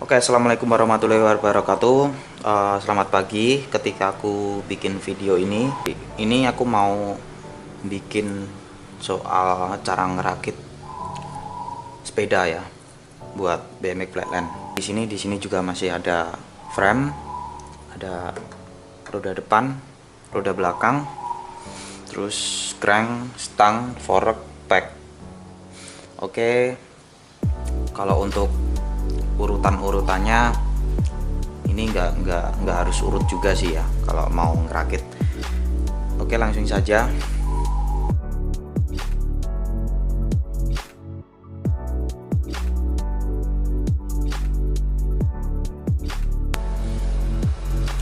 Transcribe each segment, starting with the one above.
Oke, assalamualaikum warahmatullahi wabarakatuh. Selamat pagi. Ketika aku bikin video ini aku mau bikin soal cara ngerakit sepeda ya, buat BMX Flatland. Di sini juga masih ada frame, ada roda depan, roda belakang, terus crank, stang, fork, pack. Oke, kalau untuk urutannya ini nggak harus urut juga sih ya kalau mau ngerakit. Oke, langsung saja.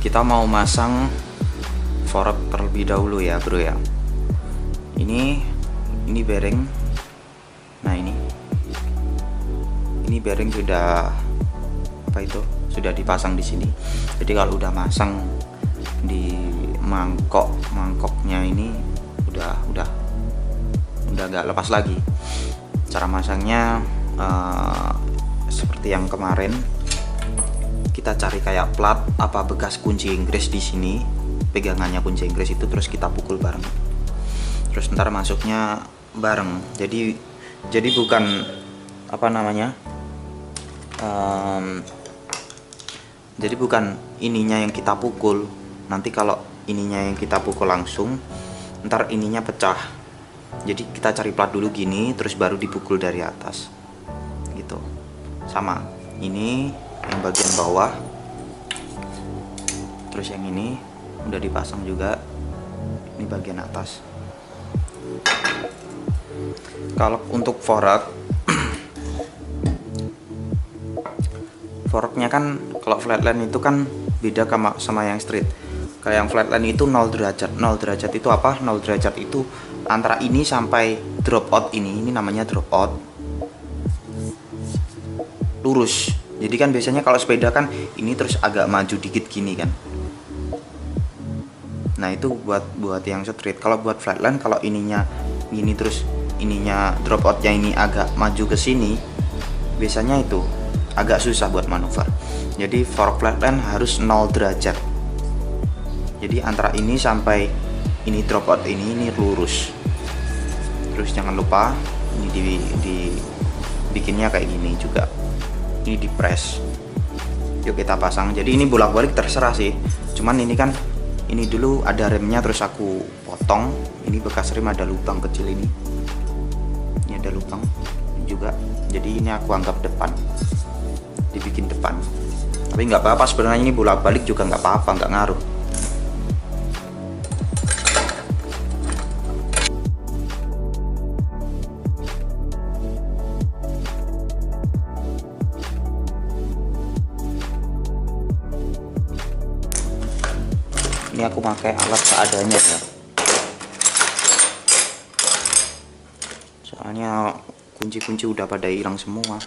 Kita mau masang fork terlebih dahulu ya bro ya. Ini bearing. Nah ini bearing sudah sudah dipasang di sini. Jadi kalau udah masang di mangkoknya ini udah nggak lepas lagi. Cara masangnya seperti yang kemarin, kita cari kayak plat apa bekas kunci Inggris di sini, pegangannya kunci Inggris itu, terus kita pukul bareng, terus ntar masuknya bareng. Jadi bukan apa namanya, jadi bukan ininya yang kita pukul. Nanti kalau ininya yang kita pukul langsung, ntar ininya pecah. Jadi kita cari plat dulu gini, terus baru dipukul dari atas gitu. Sama ini yang bagian bawah, terus yang ini udah dipasang juga, ini bagian atas. Kalau untuk forknya kan, kalau flatland itu kan beda sama yang street. Kayak yang flatland itu 0 derajat. 0 derajat itu apa? 0 derajat itu antara ini sampai drop out, ini namanya drop out, lurus. Jadi kan biasanya kalau sepeda kan ini terus agak maju dikit gini kan. Nah itu buat yang street. Kalau buat flatland, kalau ininya gini terus ininya drop outnya ini agak maju ke sini, biasanya itu agak susah buat manuver. Jadi fork flatland harus 0 derajat. Jadi antara ini sampai ini drop out ini lurus. Terus jangan lupa ini dibikinnya kayak gini juga. Ini di press. Yuk kita pasang. Jadi ini bolak-balik terserah sih. Cuman ini kan ini dulu ada remnya terus aku potong. Ini bekas rem, ada lubang kecil ini. Ini ada lubang juga. Jadi ini aku anggap depan. Dibikin depan, tapi nggak apa-apa sebenarnya, ini bolak-balik juga nggak apa-apa, nggak ngaruh. Ini aku pakai alat seadanya ya, soalnya kunci-kunci udah pada hilang semua.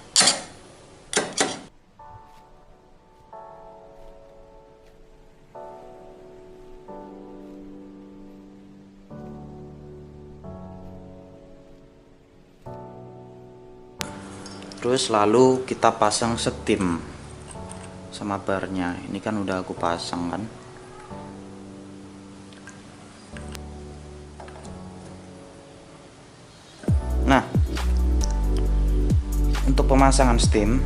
Terus lalu kita pasang setim sama barnya. Ini kan udah aku pasang kan. Nah, untuk pemasangan stem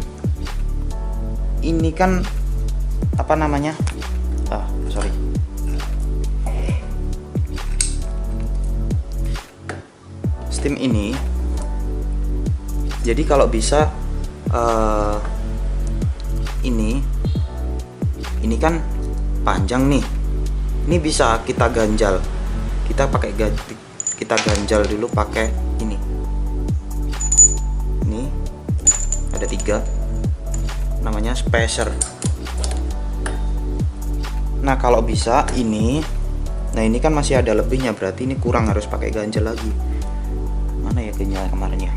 ini kan apa namanya? Stem ini, jadi kalau bisa ini kan panjang nih. Ini bisa kita ganjal. Kita ganjal dulu pakai ini. Ini ada 3, namanya spacer. Nah kalau bisa ini, nah ini kan masih ada lebihnya, berarti ini kurang, harus pakai ganjal lagi. Mana ya ganjal kemarin ya?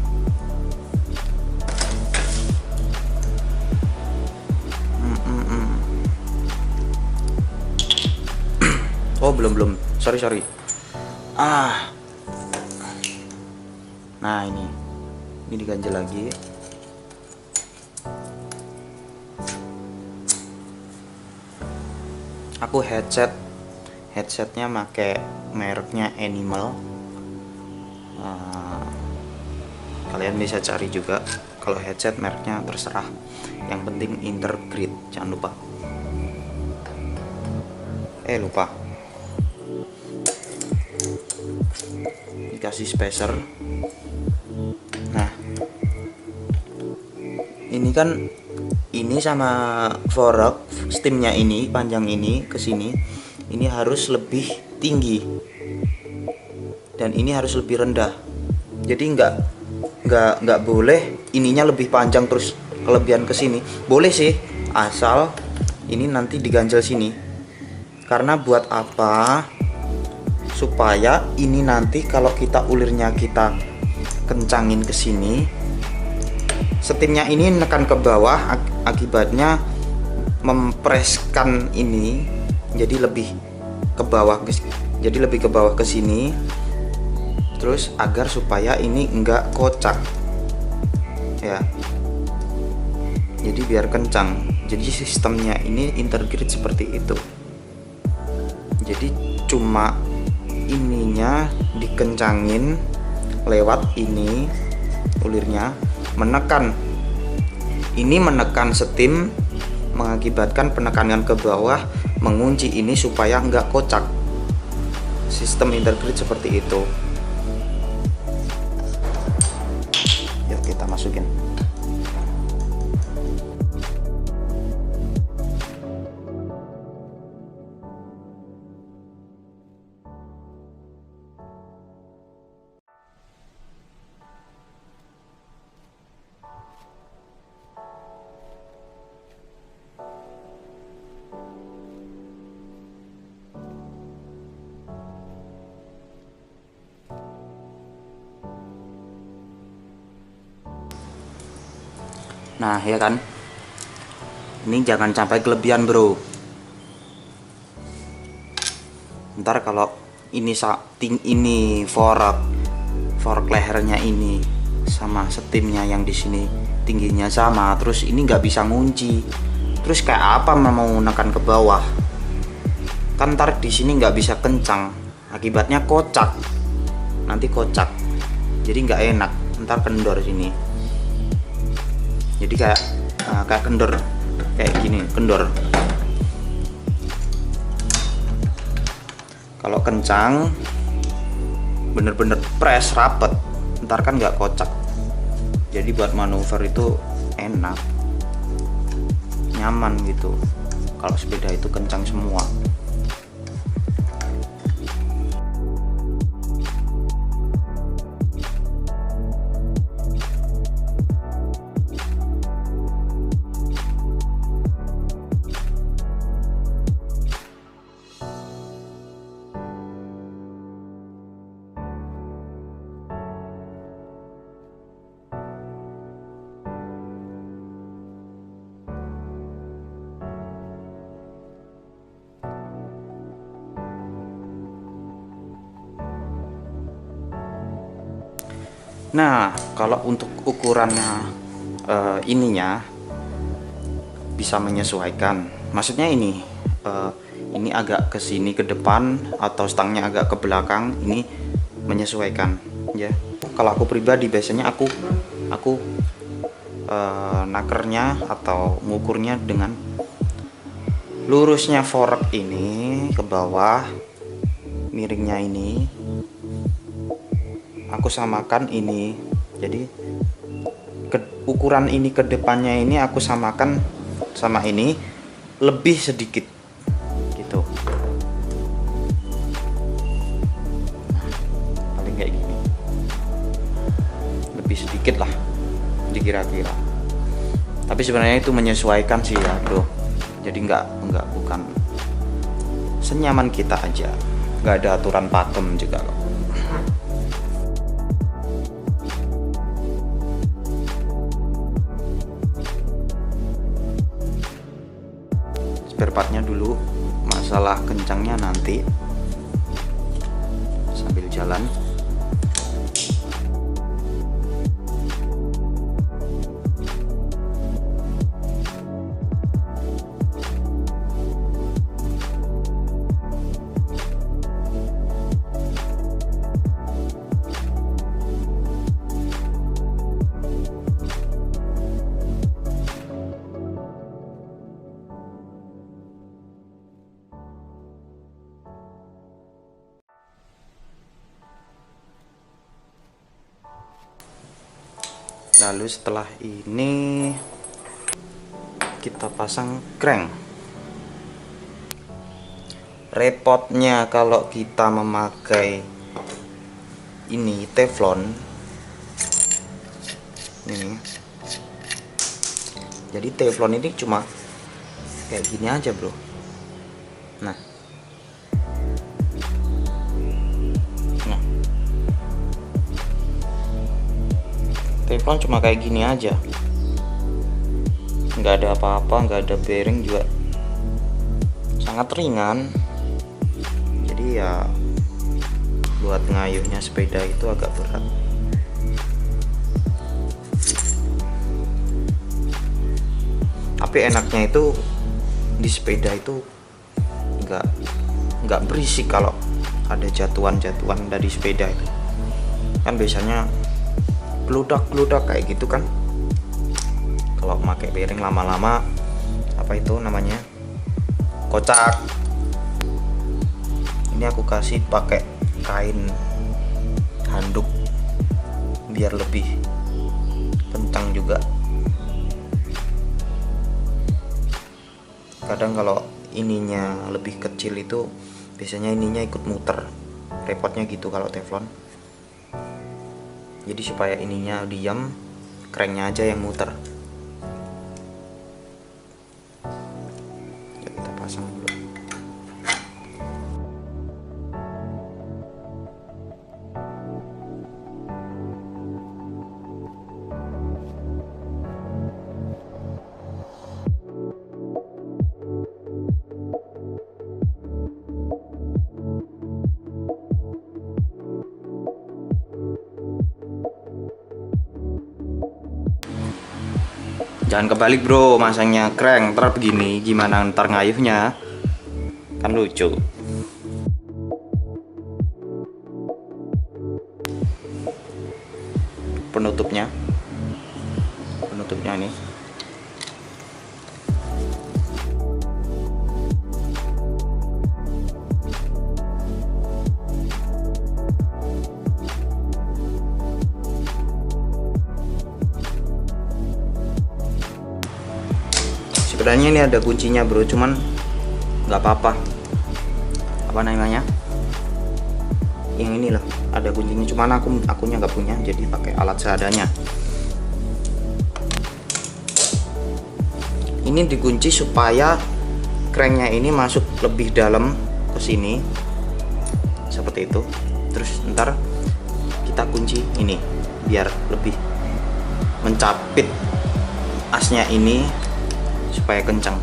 Oh belum, sorry. Nah ini diganjel lagi. aku headsetnya pakai mereknya Animal. Kalian bisa cari juga kalau headset mereknya, terserah, yang penting integrate, jangan lupa. Lupa dikasih spacer. Nah, ini kan ini sama fork stemnya ini, panjang ini ke sini, ini harus lebih tinggi dan ini harus lebih rendah. Jadi nggak boleh ininya lebih panjang terus kelebihan ke sini. Boleh sih, asal ini nanti diganjel sini. Karena buat apa? Supaya ini nanti kalau kita ulirnya kita kencangin ke sini, stemnya ini nekan ke bawah, akibatnya mempreskan ini jadi lebih ke bawah, ke sini, terus agar supaya ini enggak kocak ya, jadi biar kencang. Jadi sistemnya ini integrate seperti itu. Jadi cuma ininya dikencangin lewat ini, ulirnya menekan stem, mengakibatkan penekanan ke bawah mengunci ini supaya enggak kocak. Sistem integrate seperti itu. Yuk kita masukin. Nah ya kan, ini jangan sampai kelebihan bro. Ntar kalau ini fork lehernya ini sama stemnya yang di sini tingginya sama, terus ini nggak bisa ngunci, terus kayak apa mau menekan ke bawah, kan ntar di sini nggak bisa kencang, akibatnya kocak, nanti kocak, jadi nggak enak, ntar kendor sini. Jadi kayak kendor, kayak gini, kendor. Kalau kencang, bener-bener press rapet, ntar kan nggak kocak. Jadi buat manuver itu enak, nyaman gitu. Kalau sepeda itu kencang semua. Nah, kalau untuk ukurannya ininya bisa menyesuaikan. Maksudnya ini agak ke sini ke depan atau stangnya agak ke belakang, ini menyesuaikan ya. Kalau aku pribadi biasanya aku nakernya atau ngukurnya dengan lurusnya fork ini ke bawah, miringnya ini aku samakan ini. Jadi ukuran ini ke depannya ini aku samakan sama ini, lebih sedikit gitu, paling kayak gini, lebih sedikit lah dikira-kira. Tapi sebenarnya itu menyesuaikan sih ya bro. Jadi bukan senyaman kita aja, nggak ada aturan pakem juga kok. Spare partnya dulu, masalah kencangnya nanti sambil jalan. Lalu setelah ini kita pasang crank. Repotnya kalau kita memakai ini teflon ini, jadi teflon ini cuma kayak gini aja bro. Nah teflon cuma kayak gini aja, nggak ada apa-apa, nggak ada bearing juga, sangat ringan. Jadi ya buat ngayuhnya sepeda itu agak berat. Tapi enaknya itu di sepeda itu nggak berisik kalau ada jatuhan-jatuhan dari sepeda itu. Kan biasanya gludak kayak gitu kan. Kalau pakai bearing lama-lama apa itu namanya, kocak. Ini aku kasih pakai kain handuk biar lebih kencang juga. Kadang kalau ininya lebih kecil itu biasanya ininya ikut muter, repotnya gitu kalau teflon. Jadi supaya ininya diam, cranknya aja yang muter. Kita pasang dulu. Jangan kebalik bro, masangnya crank ntar begini, gimana ntar ngayuhnya, kan lucu. Penutupnya nih. Sebenarnya ini ada kuncinya bro, cuman nggak apa-apa. Apa namanya? Yang ini loh, ada kuncinya. Cuman akunya nggak punya, jadi pakai alat seadanya. Ini dikunci supaya cranknya ini masuk lebih dalam ke sini, seperti itu. Terus ntar kita kunci ini biar lebih mencapit asnya ini supaya kencang.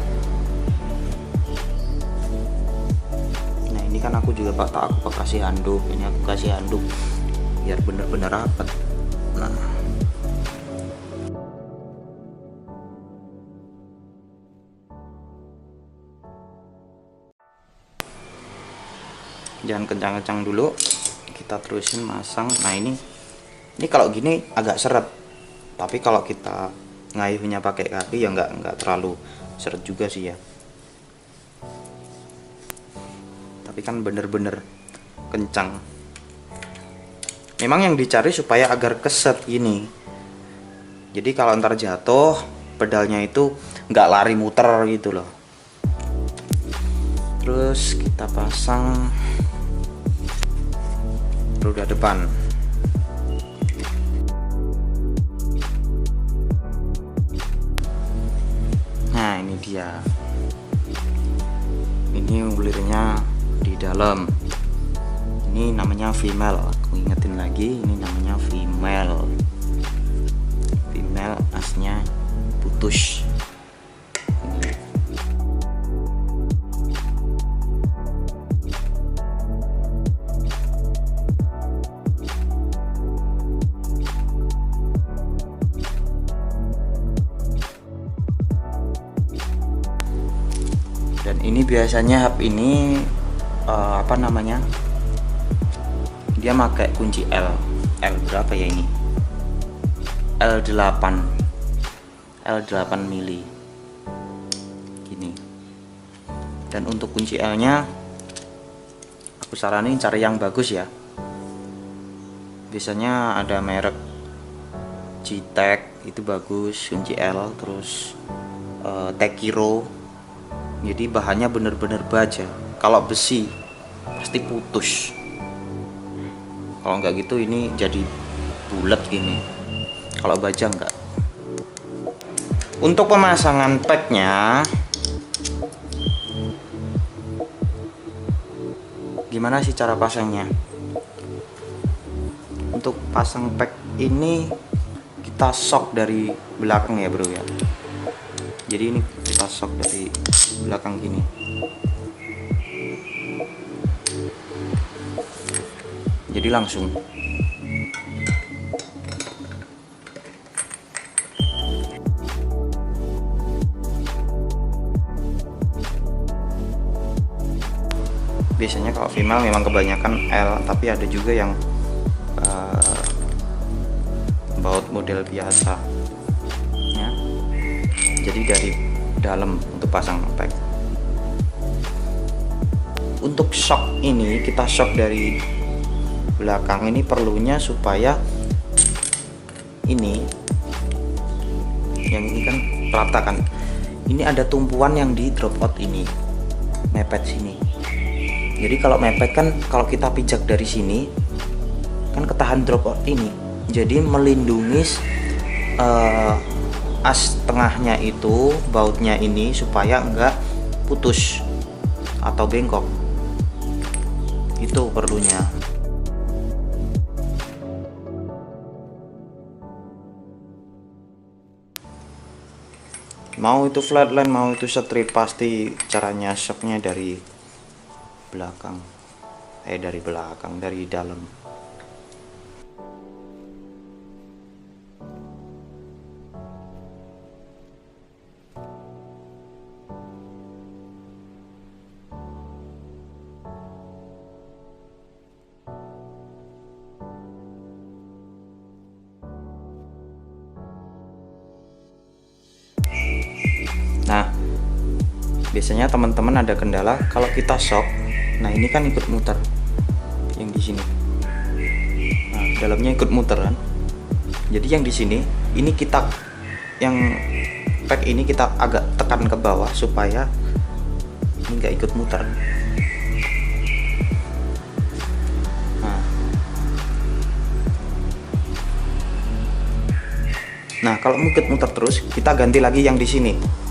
Nah ini kan aku juga aku kasih handuk, ini aku kasih handuk biar bener-bener rapat. Nah jangan kencang-kencang dulu, kita terusin masang. Nah ini kalau gini agak seret, tapi kalau kita ngayuhnya pakai kaki ya nggak terlalu seret juga sih ya. Tapi kan bener-bener kencang. Memang yang dicari supaya agar keset gini. Jadi kalau ntar jatuh, pedalnya itu nggak lari muter gitu loh. Terus kita pasang roda depan. Nah ini dia, ini ulirnya di dalam. Ini namanya female, aku ingetin lagi, ini namanya female. Female asnya putus. Dan ini biasanya hub ini apa namanya, dia pakai kunci L berapa ya ini, L8 mili gini. Dan untuk kunci L nya aku saranin cari yang bagus ya, biasanya ada merek kunci tag itu bagus, kunci L, terus Tekiro. Jadi bahannya bener-bener baja. Kalau besi pasti putus, kalau nggak gitu ini jadi bulat gini, kalau baja enggak. Untuk pemasangan packnya gimana sih cara pasangnya? Untuk pasang pack ini kita shock dari belakang ya bro ya. Jadi ini kita shock dari belakang gini. Jadi langsung. Biasanya kalau female memang kebanyakan L, tapi ada juga yang baut model biasa ya. Jadi dari dalam untuk pasang pack. Untuk shock ini kita shock dari belakang, ini perlunya supaya ini yang ini kan rata kan, ini ada tumpuan yang di drop out ini mepet sini. Jadi kalau mepet kan, kalau kita pijak dari sini kan ketahan drop out ini, jadi melindungi as tengahnya itu, bautnya ini, supaya enggak putus atau bengkok. Itu perlunya. Mau itu flatline, mau itu straight, pasti caranya shocknya dari belakang, dari dalam. Nah, biasanya teman-teman ada kendala kalau kita shock. Nah, ini kan ikut muter yang di sini. Nah, dalamnya ikut muter kan. Jadi yang di sini, ini kita yang pack ini kita agak tekan ke bawah supaya ini nggak ikut muter. Nah, kalau ikut muter terus, kita ganti lagi yang di sini.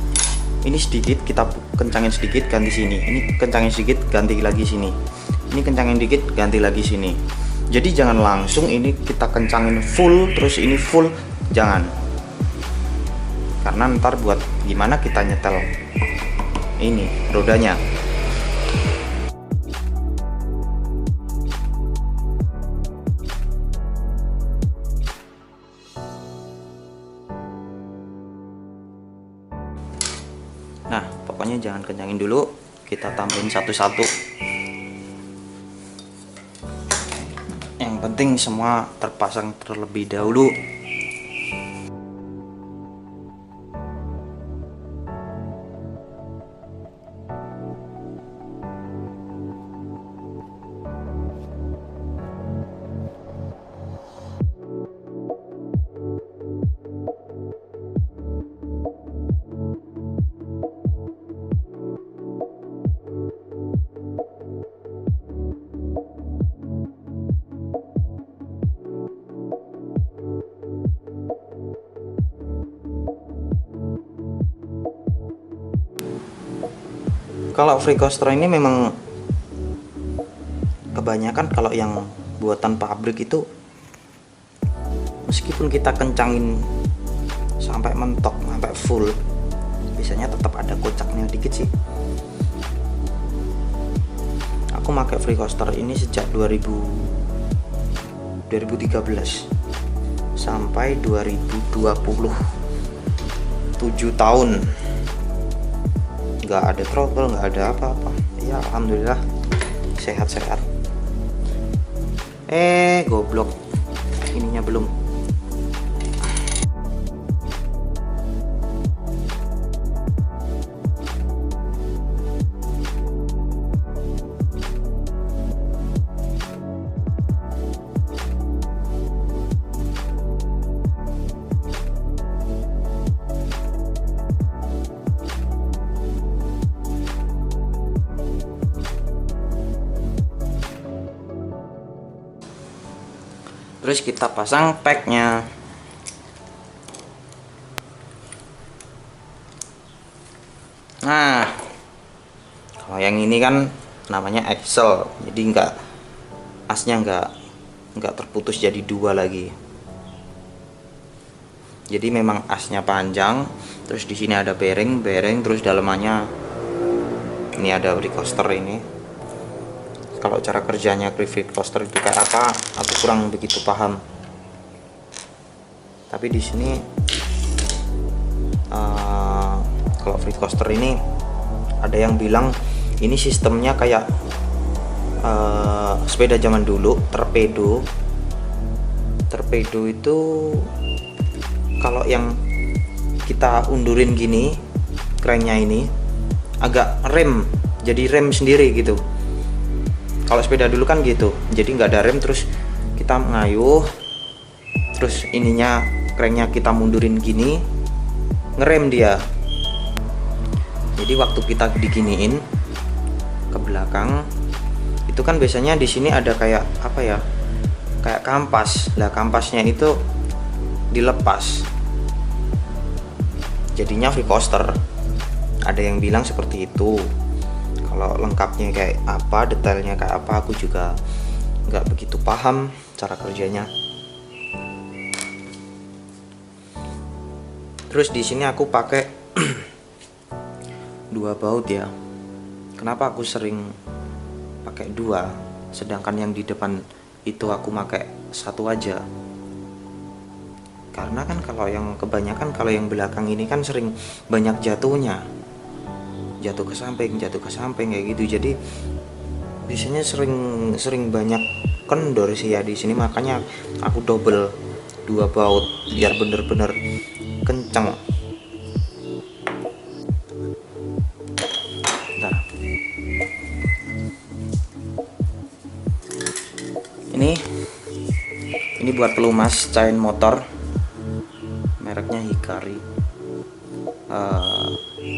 Ini sedikit kita kencangin sedikit, ganti sini. Ini kencangin sedikit, ganti lagi sini. Ini kencangin dikit, ganti lagi sini. Jadi jangan langsung ini kita kencangin full terus ini full, jangan. Karena ntar buat gimana kita nyetel ini rodanya. Nah, pokoknya jangan kencangin dulu, kita tambahin satu-satu. Yang penting semua terpasang terlebih dahulu. Kalau free coaster ini memang kebanyakan kalau yang buatan pabrik itu, meskipun kita kencangin sampai mentok, sampai full, biasanya tetap ada kocaknya dikit sih. Aku pakai free coaster ini sejak 2013 sampai 2020, 7 tahun. Nggak ada trouble, nggak ada apa-apa ya, alhamdulillah sehat-sehat. Goblok, ininya belum. Terus kita pasang packnya. Nah, kalau yang ini kan namanya axle, jadi asnya nggak terputus jadi dua lagi. Jadi memang asnya panjang, terus di sini ada bearing, terus dalamannya ini ada free coaster ini. Kalau cara kerjanya free coaster itu kayak apa, aku kurang begitu paham. Tapi di sini kalau free coaster ini ada yang bilang ini sistemnya kayak sepeda zaman dulu, torpedo. Torpedo itu kalau yang kita undurin gini, cranknya ini agak rem, jadi rem sendiri gitu. Kalau sepeda dulu kan gitu, jadi nggak ada rem, terus kita ngayuh, terus ininya cranknya kita mundurin gini, ngerem dia. Jadi waktu kita diginiin ke belakang, itu kan biasanya di sini ada kayak apa ya, kayak kampas. Lah kampasnya itu dilepas, jadinya free coaster. Ada yang bilang seperti itu. Kalau lengkapnya kayak apa, detailnya kayak apa, aku juga nggak begitu paham cara kerjanya. Terus di sini aku pakai dua baut ya. Kenapa aku sering pakai dua, sedangkan yang di depan itu aku pakai satu aja? Karena kan kalau yang kebanyakan, kalau yang belakang ini kan sering banyak jatuhnya, jatuh ke samping kayak gitu. Jadi biasanya sering banyak kendor sih ya di sini, makanya aku double dua baut biar bener-bener kenceng. Bentar. Ini buat pelumas chain motor, mereknya Hikari.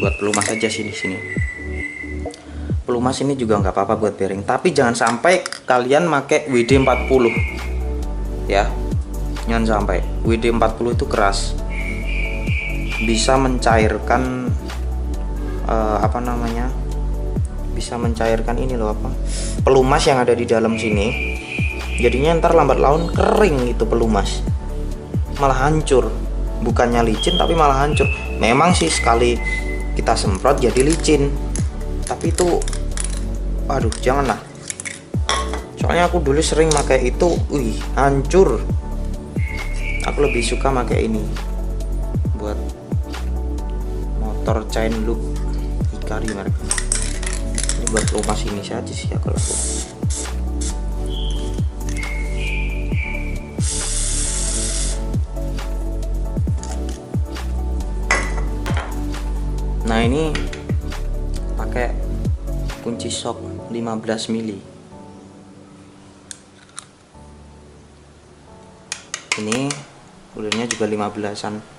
Buat pelumas aja sini. Pelumas ini juga nggak apa-apa buat bearing, tapi jangan sampai kalian pakai WD-40 ya. Jangan sampai. WD-40 itu keras, bisa mencairkan bisa mencairkan ini loh, pelumas yang ada di dalam sini. Jadinya ntar lambat laun kering itu pelumas, malah hancur. Bukannya licin tapi malah hancur. Memang sih sekali kita semprot jadi licin, tapi itu aduh janganlah. Soalnya aku dulu sering pakai itu, hancur. Aku lebih suka pakai ini buat motor chain loop Hikari mereknya. Ini buat pelumas ini saja sih aku lakukan. Nah ini pakai kunci shock 15 mili. Ini ulurnya juga 15-an.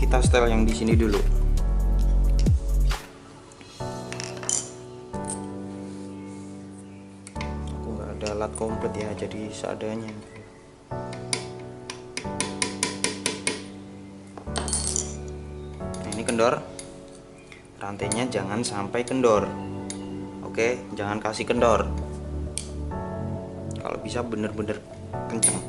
Kita setel yang di sini dulu. komplit ya, jadi seadanya. Nah, ini kendor, rantainya jangan sampai kendor. Oke, jangan kasih kendor, kalau bisa bener-bener kenceng.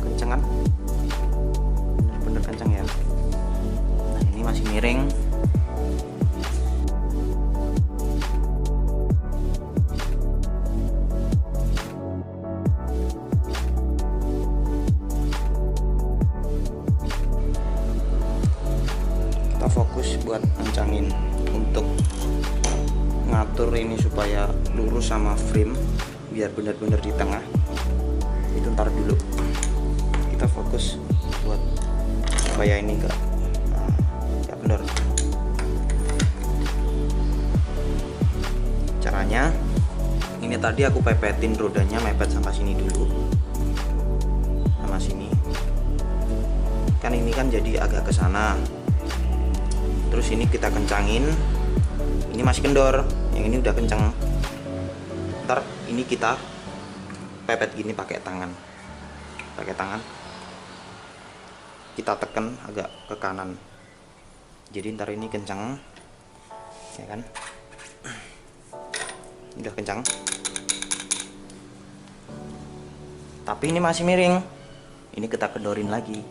Kenceng kan? Bener-bener kenceng ya. Nah, ini masih miring. Kita fokus buat kencangin untuk ngatur ini supaya lurus sama frame, biar benar-benar di tengah. Itu ntar dulu, kita fokus buat supaya ini enggak kendor. Caranya ini tadi aku pepetin rodanya, mepet sampai sini dulu, sama sini kan, ini kan jadi agak ke sana. Terus ini kita kencangin, ini masih kendor, yang ini udah kenceng. Ntar ini kita pepet gini pakai tangan, kita tekan agak ke kanan, jadi ntar ini kencang ya kan, udah kencang, tapi ini masih miring, ini kita kendorin lagi.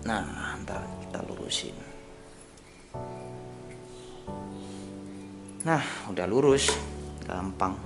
Nah, ntar kita lurusin. Nah, udah lurus, gampang.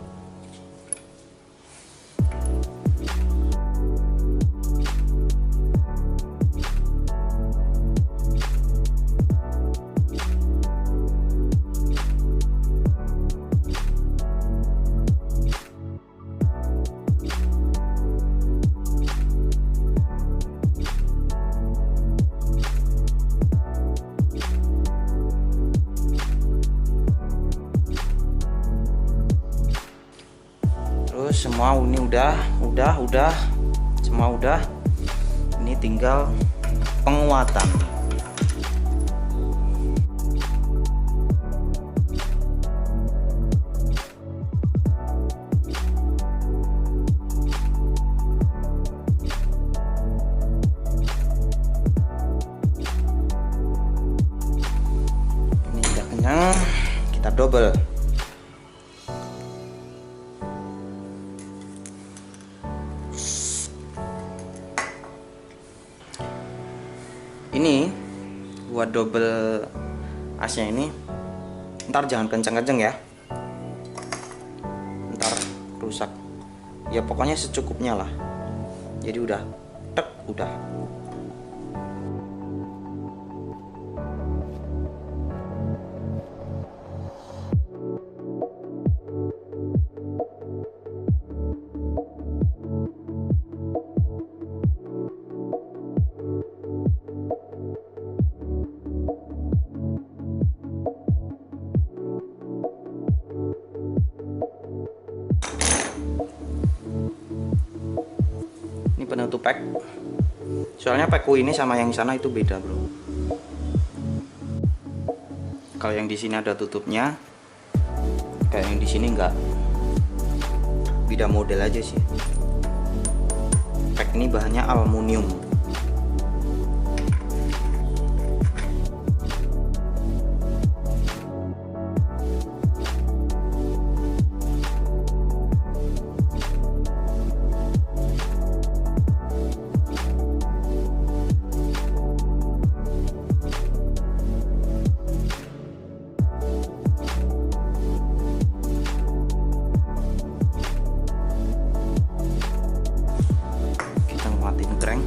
Terus semua ini udah, semua udah. Ini tinggal penguatan. Ini udah kenyang, kita double. Ini buat double asnya ini, ntar jangan kenceng-kenceng ya, ntar rusak ya, pokoknya secukupnya lah. Jadi udah tek, udah. Ini penutup pack. Soalnya packku ini sama yang sana itu beda, bro. Kalau yang di sini ada tutupnya, kayak yang di sini enggak. Beda model aja sih. Pack ini bahannya aluminium. Kita nguatin crank.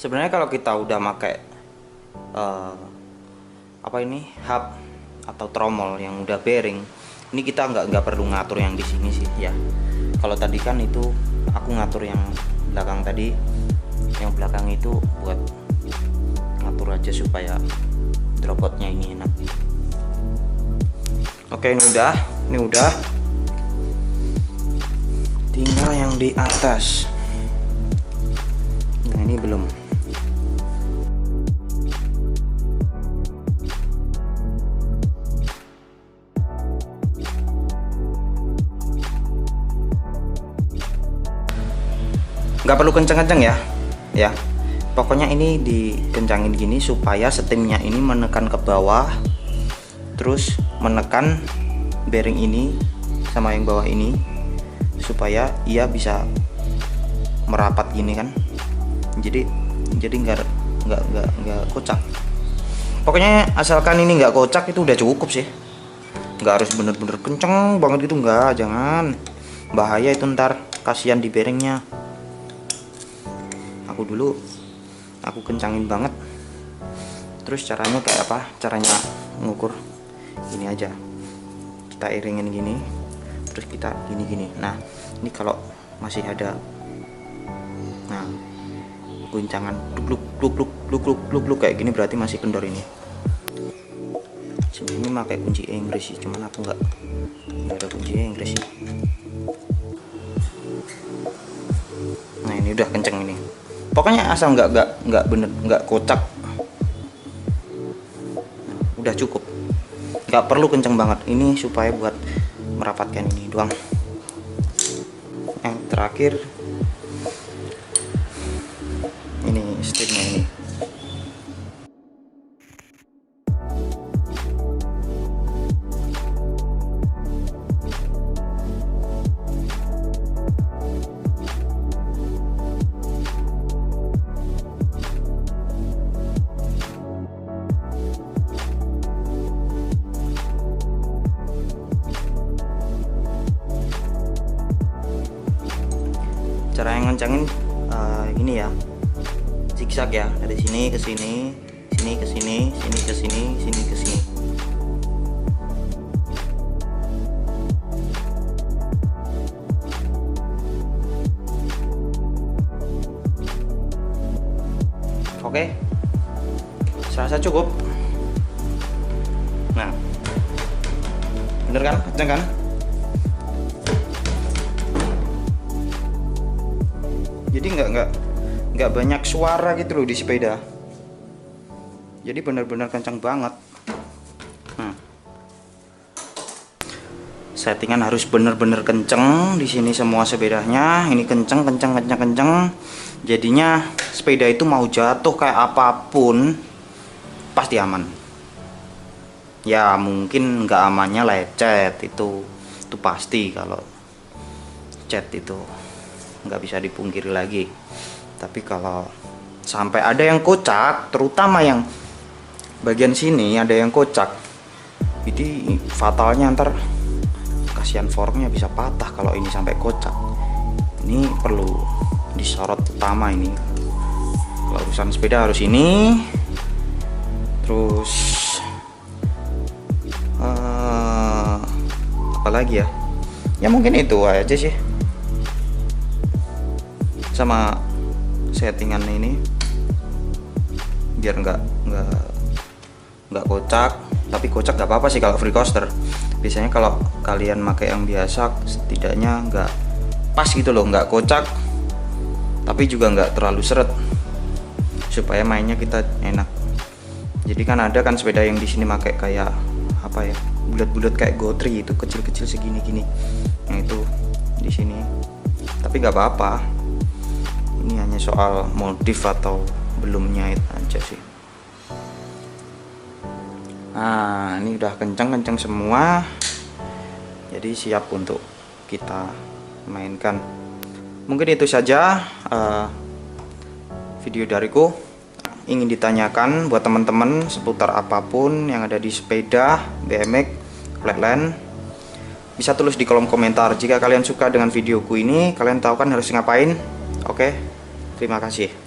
Sebenarnya kalau kita udah pakai apa ini, hub atau tromol yang udah bearing, ini kita nggak perlu ngatur yang di sini sih ya. Kalau tadi kan itu aku ngatur yang belakang tadi, yang belakang itu buat ngatur aja supaya dropotnya ini enak. Oke, ini udah tinggal yang di atas. Nah, ini belum. Nggak perlu kenceng-kenceng ya, pokoknya ini dikencangin gini supaya setimnya ini menekan ke bawah, terus menekan bearing ini sama yang bawah ini supaya ia bisa merapat gini kan, jadi nggak kocak. Pokoknya asalkan ini nggak kocak itu udah cukup sih, nggak harus bener-bener kenceng banget gitu, nggak, jangan, bahaya itu, ntar kasihan di bearingnya. Aku kencangin banget. Terus caranya kayak apa? Caranya ngukur ini aja, kita iringin gini, terus kita gini. Nah, ini kalau masih ada, nah, guncangan gluk kayak gini berarti masih kendor ini. Ini pakai kunci Inggris sih, cuman aku nggak ada kunci Inggris sih. Nah, ini udah kenceng ini. Pokoknya asal nggak kocak, udah cukup, nggak perlu kenceng banget. Ini supaya buat merapatkan ini doang. Yang terakhir ini stripnya ini. Cara yang ngencangin gini ya, zigzag ya, dari sini ke sini, sini ke sini, sini ke sini, sini ke sini. Oke, serasa cukup. Nah, bener kan, kenceng kan? Jadi nggak banyak suara gitu loh di sepeda. Jadi benar-benar kencang banget. Settingan harus bener-bener kenceng di sini semua sepedanya. Ini kenceng. Jadinya sepeda itu mau jatuh kayak apapun pasti aman. Ya mungkin nggak amannya lecet, itu pasti. Kalau cat itu nggak bisa dipungkiri lagi. Tapi kalau sampai ada yang kocak, terutama yang bagian sini ada yang kocak, jadi fatalnya ntar kasihan formnya bisa patah kalau ini sampai kocak. Ini perlu disorot utama ini. Kalau urusan sepeda harus ini. Terus apa lagi ya? Ya mungkin itu aja sih. Sama settingan ini biar nggak kocak. Tapi kocak nggak apa-apa sih kalau free coaster. Biasanya kalau kalian pakai yang biasa, setidaknya nggak pas gitu loh, nggak kocak tapi juga nggak terlalu seret, supaya mainnya kita enak. Jadi kan ada kan sepeda yang di sini pakai kayak apa ya, bulat-bulat kayak gotri, itu kecil-kecil segini-gini, yang itu di sini. Tapi nggak apa-apa, ini hanya soal modif atau belum nyait aja sih. Nah, ini udah kencang semua, jadi siap untuk kita mainkan. Mungkin itu saja video dariku. Ingin ditanyakan buat teman-teman seputar apapun yang ada di sepeda, BMX, flatland, bisa tulis di kolom komentar. Jika kalian suka dengan videoku ini, kalian tahu kan harus ngapain. Oke, terima kasih.